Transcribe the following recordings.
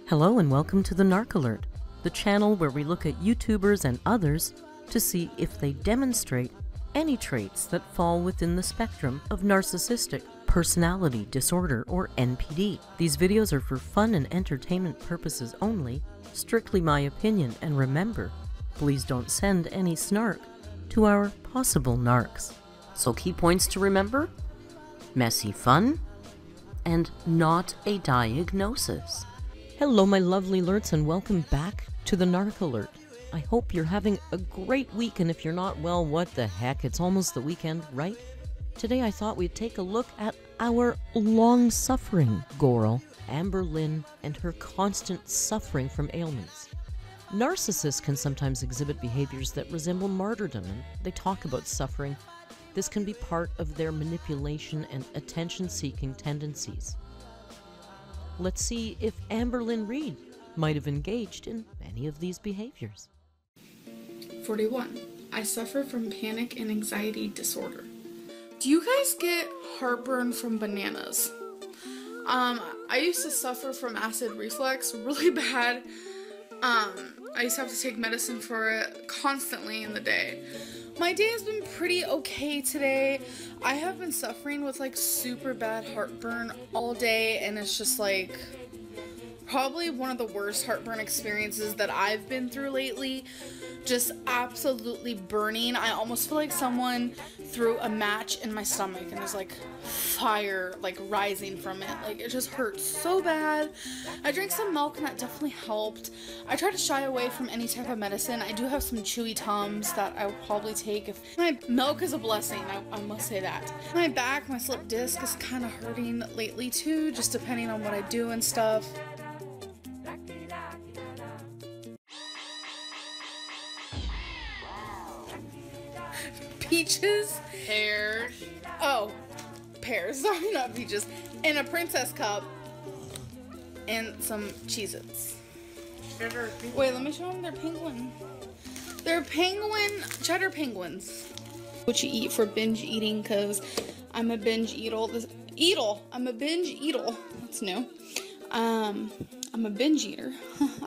Hello and welcome to the Narc Alert, the channel where we look at YouTubers and others to see if they demonstrate any traits that fall within the spectrum of narcissistic personality disorder or NPD. These videos are for fun and entertainment purposes only, strictly my opinion, and remember, please don't send any snark to our possible narcs. So key points to remember: messy fun and not a diagnosis. Hello my lovely alerts and welcome back to the Narc Alert. I hope you're having a great week, and if you're not, well, what the heck, it's almost the weekend, right? Today I thought we'd take a look at our long-suffering girl, Amberlynn, and her constant suffering from ailments. Narcissists can sometimes exhibit behaviors that resemble martyrdom, and they talk about suffering. This can be part of their manipulation and attention-seeking tendencies. Let's see if Amberlynn Reed might have engaged in any of these behaviors. 41. I suffer from panic and anxiety disorder. Do you guys get heartburn from bananas? I used to suffer from acid reflux really bad. I used to have to take medicine for it constantly in the day. My day has been pretty okay today. I have been suffering with like super bad heartburn all day, and it's just like probably one of the worst heartburn experiences that I've been through lately. Just absolutely burning. I almost feel like someone threw a match in my stomach and there's like fire like rising from it. Like it just hurts so bad. I drank some milk and that definitely helped. I try to shy away from any type of medicine. I do have some chewy Tums that I will probably take. If my milk is a blessing, I must say that. My back, my slip disc is kind of hurting lately too, just depending on what I do and stuff. Peaches, pears. Oh, pears. Sorry, not peaches. And a princess cup. And some Cheez-Its. Wait, let me show them their penguin. They're cheddar penguins. What you eat for binge eating, because I'm a binge I'm a binge eater. That's new. I'm a binge eater.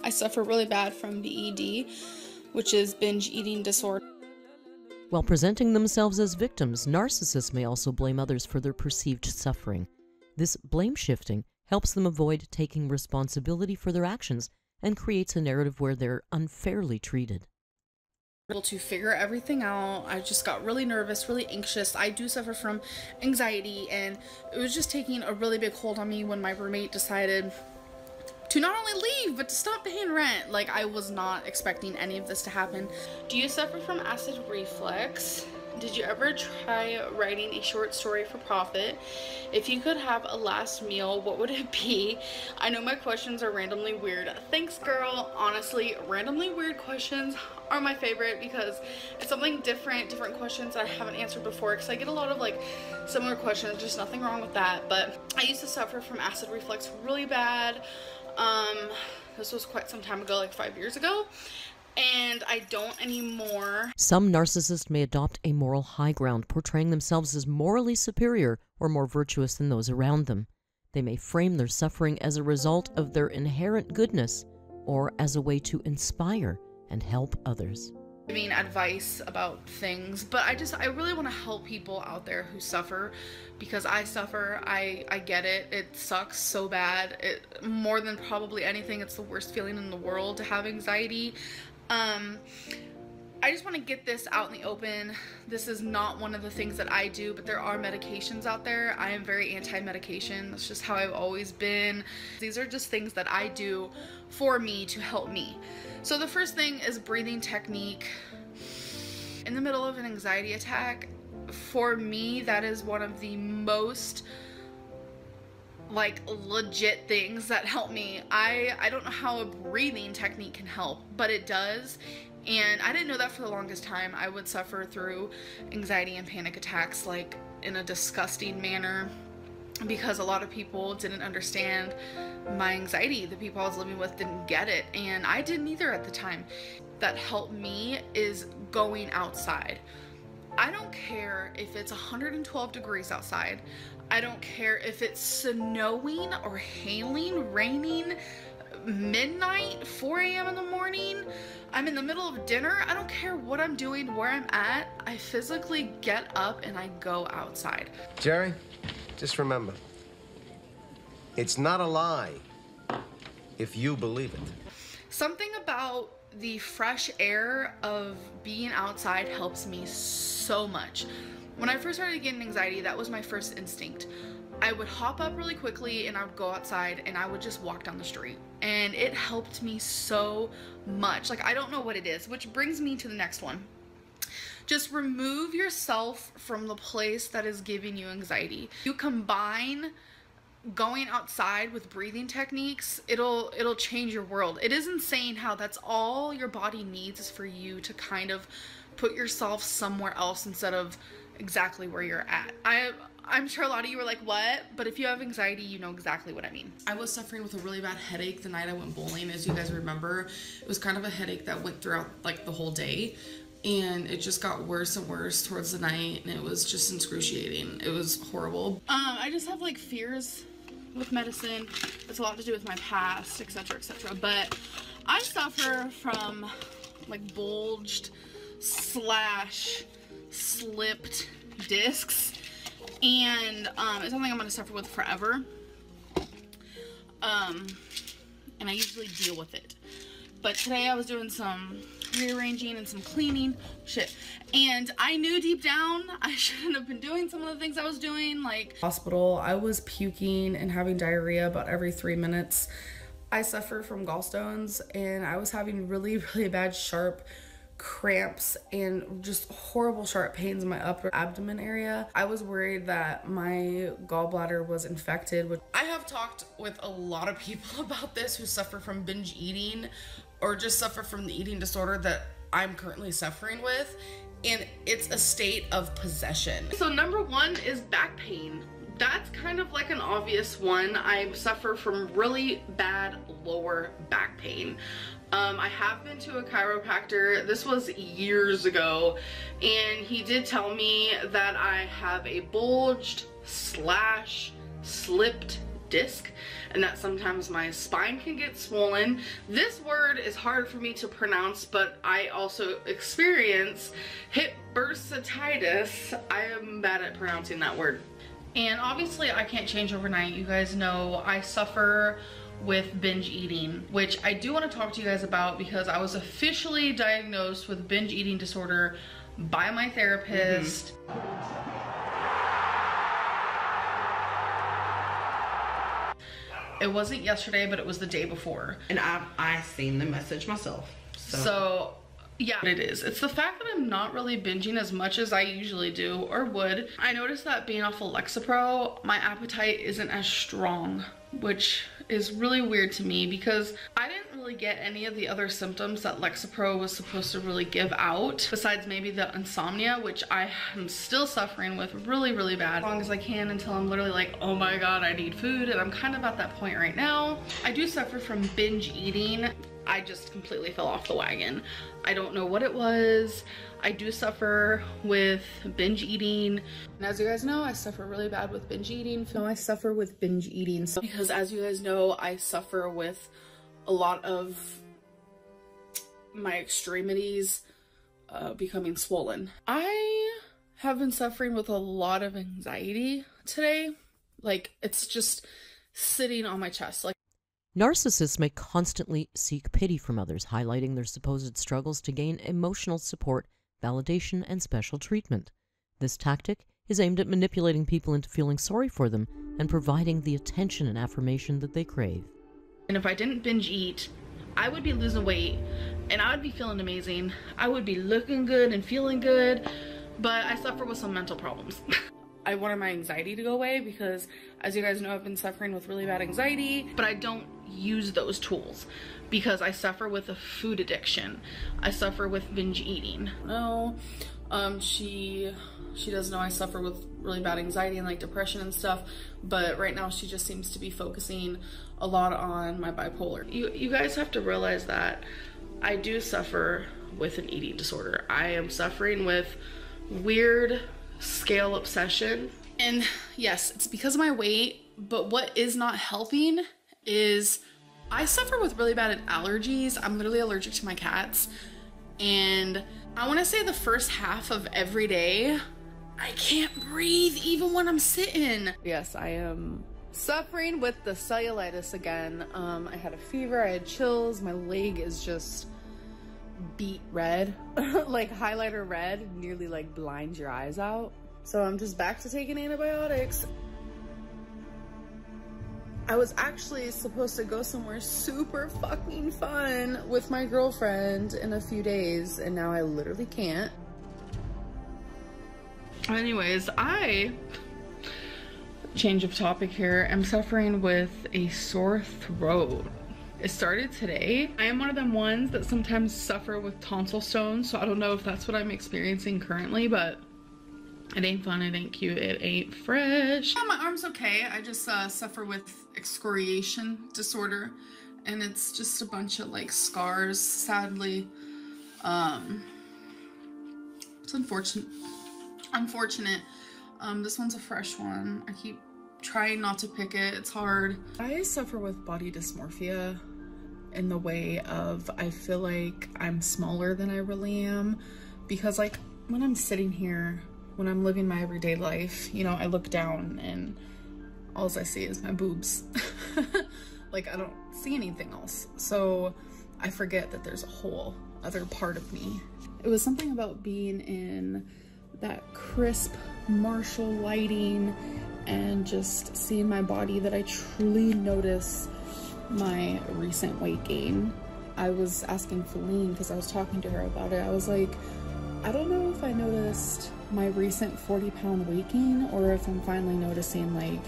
I suffer really bad from BED, which is binge eating disorder. While presenting themselves as victims, narcissists may also blame others for their perceived suffering. This blame shifting helps them avoid taking responsibility for their actions and creates a narrative where they're unfairly treated. Able to figure everything out. I just got really nervous, really anxious. I do suffer from anxiety, and it was just taking a really big hold on me when my roommate decided to not only leave, but to stop paying rent. Like, I was not expecting any of this to happen. Do you suffer from acid reflux? Did you ever try writing a short story for profit? If you could have a last meal, what would it be? I know my questions are randomly weird. Thanks, girl. Honestly, randomly weird questions are my favorite because it's something different questions I haven't answered before, because I get a lot of like similar questions. There's nothing wrong with that, but I used to suffer from acid reflux really bad. This was quite some time ago, like 5 years ago, and I don't anymore. Some narcissists may adopt a moral high ground, portraying themselves as morally superior or more virtuous than those around them. They may frame their suffering as a result of their inherent goodness or as a way to inspire and help others. Giving advice about things, but I really want to help people out there who suffer, because I suffer. I get it. It sucks so bad. More than probably anything, it's the worst feeling in the world to have anxiety. I just want to get this out in the open. This is not one of the things that I do, but there are medications out there. I am very anti-medication. That's just how I've always been. These are just things that I do for me to help me. So the first thing is breathing technique. In the middle of an anxiety attack, for me, that is one of the most like legit things that help me. I don't know how a breathing technique can help, but it does. And I didn't know that for the longest time. I would suffer through anxiety and panic attacks like in a disgusting manner, because a lot of people didn't understand my anxiety. The people I was living with didn't get it, and I didn't either at the time. That helped me is going outside. I don't care if it's 112 degrees outside. I don't care if it's snowing or hailing, raining, midnight, 4 a.m. in the morning, I'm in the middle of dinner, I don't care what I'm doing, where I'm at, I physically get up and I go outside. Jerry, just remember, it's not a lie if you believe it. Something about the fresh air of being outside helps me so much. When I first started getting anxiety, that was my first instinct. I would hop up really quickly and I would go outside and I would just walk down the street. And it helped me so much. Like, I don't know what it is, which brings me to the next one. Just remove yourself from the place that is giving you anxiety. You combine going outside with breathing techniques, it'll change your world. It is insane how that's all your body needs is for you to kind of put yourself somewhere else instead of exactly where you're at. I'm sure a lot of you are like, what? But if you have anxiety, you know exactly what I mean. I was suffering with a really bad headache the night I went bowling. As you guys remember, it was kind of a headache that went throughout like the whole day, and it just got worse and worse towards the night, and it was just excruciating. It was horrible. I just have like fears with medicine. It's a lot to do with my past, etc., etc. But I suffer from like bulged / slipped discs, and it's something I'm going to suffer with forever. And I usually deal with it. But today I was doing some rearranging and some cleaning shit, and I knew deep down I shouldn't have been doing some of the things I was doing. Like, Hospital, I was puking and having diarrhea about every 3 minutes. I suffer from gallstones, and I was having really bad sharp cramps and just horrible sharp pains in my upper abdomen area. I was worried that my gallbladder was infected. I have talked with a lot of people about this who suffer from binge eating or just suffer from the eating disorder that I'm currently suffering with, and it's a state of possession. So number one is back pain. That's kind of like an obvious one. I suffer from really bad lower back pain. I have been to a chiropractor. This was years ago, and he did tell me that I have a bulged / slipped disc, and that sometimes my spine can get swollen. This word is hard for me to pronounce, but I also experience hip bursitis. I am bad at pronouncing that word. And obviously I can't change overnight. You guys know I suffer with binge eating, which I do want to talk to you guys about because I was officially diagnosed with binge eating disorder by my therapist. It wasn't yesterday, but it was the day before. And I seen the message myself. So yeah, it is. It's the fact that I'm not really binging as much as I usually do or would. I noticed that being off of Lexapro, my appetite isn't as strong, which is really weird to me because I didn't really get any of the other symptoms that Lexapro was supposed to really give out, besides maybe the insomnia, which I am still suffering with really bad, as long as I can, until I'm literally like, oh my god, I need food, and I'm kind of at that point right now. I do suffer from binge eating. I just completely fell off the wagon. I don't know what it was. I do suffer with binge eating. And as you guys know, I suffer really bad with binge eating. No, I suffer with binge eating because, as you guys know, I suffer with a lot of my extremities becoming swollen. I have been suffering with a lot of anxiety today. Like, it's just sitting on my chest. Like, narcissists may constantly seek pity from others, highlighting their supposed struggles to gain emotional support, validation, and special treatment. This tactic is aimed at manipulating people into feeling sorry for them and providing the attention and affirmation that they crave. and if I didn't binge eat, I would be losing weight and I would be feeling amazing. I would be looking good and feeling good, but I suffer with some mental problems. I wanted my anxiety to go away because, as you guys know, I've been suffering with really bad anxiety, but I don't use those tools because I suffer with a food addiction. I suffer with binge eating. No, she does know I suffer with really bad anxiety and like depression and stuff, but right now she just seems to be focusing a lot on my bipolar. You guys have to realize that I do suffer with an eating disorder. I am suffering with weird scale obsession, and yes, it's because of my weight, but what is not helping is I suffer with really bad allergies. I'm literally allergic to my cats. And I want to say the first half of every day, I can't breathe even when I'm sitting. Yes, I am suffering with the cellulitis again. I had a fever, I had chills, my leg is just beet red, like highlighter red, nearly like blinds your eyes out. So I'm just back to taking antibiotics. I was actually supposed to go somewhere super fucking fun with my girlfriend in a few days, and now I literally can't. Anyways, change of topic here, I'm suffering with a sore throat. It started today. I am one of them ones that sometimes suffer with tonsil stones, so I don't know if that's what I'm experiencing currently, but it ain't fun, it ain't cute, it ain't fresh. Yeah, my arm's okay. I just suffer with excoriation disorder, and it's just a bunch of like scars, sadly. It's unfortunate. This one's a fresh one. I keep trying not to pick it. It's hard. I suffer with body dysmorphia in the way of I feel like I'm smaller than I really am, because like when I'm sitting here, when I'm living my everyday life, you know, I look down and all I see is my boobs. Like I don't see anything else. So I forget that there's a whole other part of me. It was something about being in that crisp Marshall lighting and just seeing my body that I truly notice my recent weight gain. I was asking Feline, because I was talking to her about it, I was like, I don't know if I noticed my recent 40-pound weight gain or if I'm finally noticing like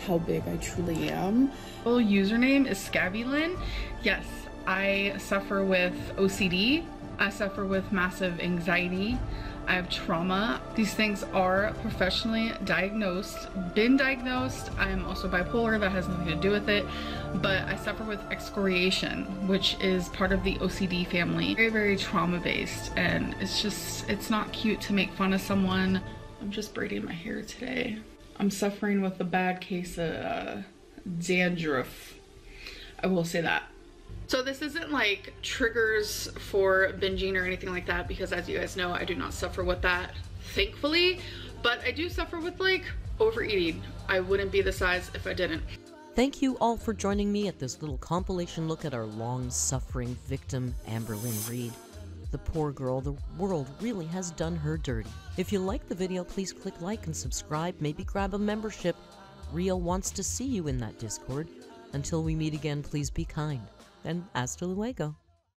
how big I truly am. Well, username is Scabby-Lynn. Yes, I suffer with OCD. I suffer with massive anxiety. I have trauma. These things are professionally diagnosed, been diagnosed. I am also bipolar, that has nothing to do with it, but I suffer with excoriation, which is part of the OCD family. Very, very trauma-based, and it's not cute to make fun of someone. I'm just braiding my hair today. I'm suffering with a bad case of dandruff. I will say that. So this isn't like triggers for binging or anything like that, because as you guys know, I do not suffer with that, thankfully, but I do suffer with like overeating. I wouldn't be this size if I didn't. Thank you all for joining me at this little compilation look at our long-suffering victim, Amberlynn Reed. The poor girl, the world really has done her dirty. If you like the video, please click like and subscribe, maybe grab a membership. Rio wants to see you in that Discord. Until we meet again, please be kind. And hasta luego.